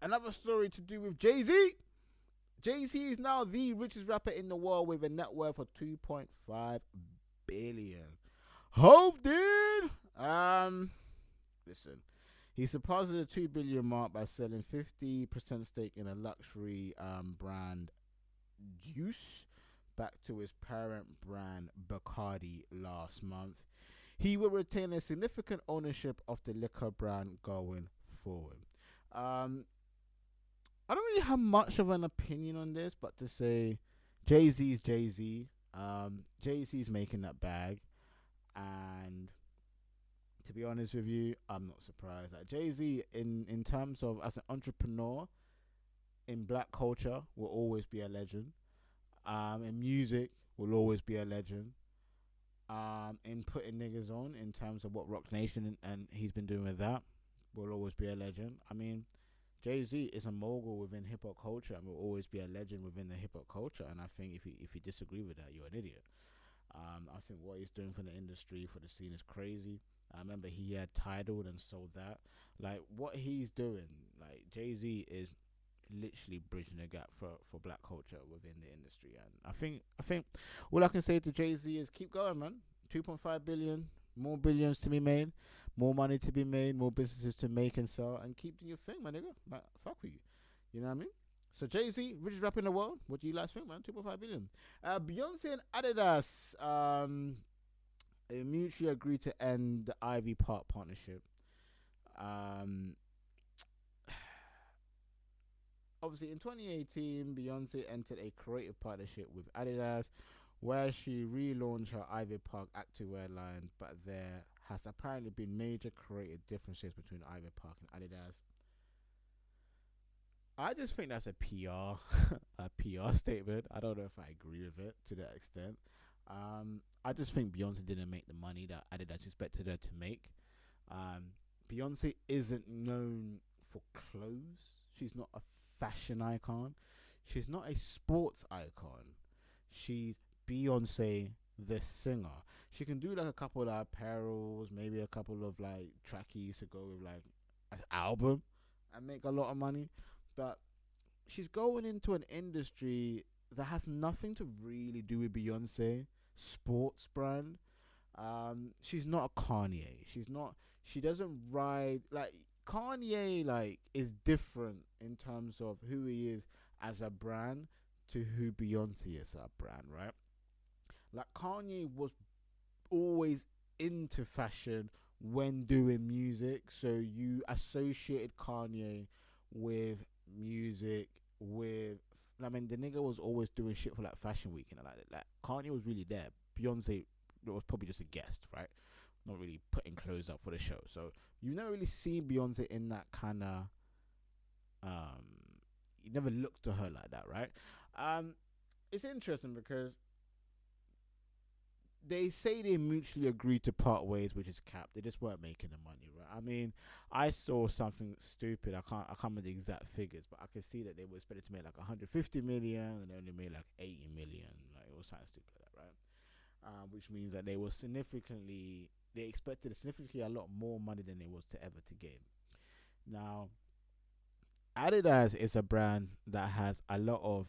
Another story to do with Jay-Z. Jay-Z is now the richest rapper in the world with a net worth of 2.5 billion. Hove did. Listen. He surpasses the 2 billion mark by selling 50% stake in a luxury brand Juice back to his parent brand Bacardi last month. He will retain a significant ownership of the liquor brand going forward. I don't really have much of an opinion on this, but to say Jay-Z is Jay-Z. Jay-Z's making that bag. And to be honest with you, I'm not surprised. Like Jay-Z, in terms of as an entrepreneur in black culture, will always be a legend. In music, will always be a legend. In putting niggas on, in terms of what Rock Nation and he's been doing with that, will always be a legend. I mean, Jay-Z is a mogul within hip hop culture and will always be a legend within the hip hop culture. And I think if you disagree with that, you're an idiot. I think what he's doing for the industry, for the scene, is crazy. I remember he had titled and sold that. Like what he's doing, like Jay-Z is literally bridging the gap for black culture within the industry. And I think all I can say to Jay-Z is keep going, man. 2.5 billion, more billions to be made, more money to be made, more businesses to make and sell, and keep doing your thing, my nigga. Like fuck with you. You know what I mean? So Jay-Z, richest rapper in the world. What do you guys think, man? 2.5 billion. Beyonce and Adidas they mutually agreed to end the Ivy Park partnership. Obviously, in 2018, Beyonce entered a creative partnership with Adidas, where she relaunched her Ivy Park activewear line, but there has apparently been major creative differences between Ivy Park and Adidas. I just think that's a PR, a PR statement. I don't know if I agree with it to that extent. I just think Beyonce didn't make the money that Adidas expected her to make. Beyonce isn't known for clothes. She's not a fashion icon. She's not a sports icon. She's Beyonce, the singer. She can do like a couple of apparels, maybe a couple of like trackies to go with like an album and make a lot of money. But she's going into an industry that has nothing to really do with Beyonce, sports brand. She's not a Kanye. She doesn't ride like Kanye. Like is different in terms of who he is as a brand to who Beyonce is as a brand, right? Like Kanye was always into fashion when doing music, so you associated Kanye with music, with I mean the nigga was always doing shit for like Fashion Week and like that. Like Kanye was really there. Beyonce was probably just a guest, right? Not really putting clothes up for the show. So you've never really seen Beyonce in that kind of you never looked to her like that, right? It's interesting because they say they mutually agreed to part ways, which is capped. They just weren't making the money, right? I mean, I saw something stupid. I can't remember the exact figures, but I can see that they were expected to make like 150 million, and they only made like 80 million. Like it was kind of stupid, like that, right? Which means that they expected significantly a lot more money than they was to ever to gain. Now, Adidas is a brand that has a lot of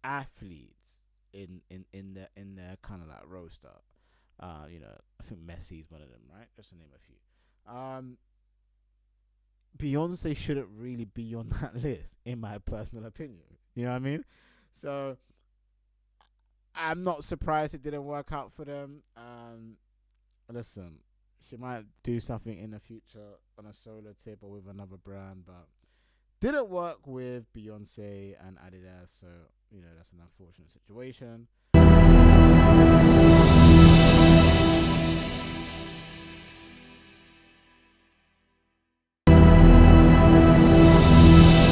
athletes in their kind of like roster. I think Messi's one of them, right? Just to name a few. Beyonce shouldn't really be on that list, in my personal opinion. You know what I mean? So I'm not surprised it didn't work out for them. Listen, she might do something in the future on a solo tip or with another brand, but didn't work with Beyonce and Adidas. So that's an unfortunate situation.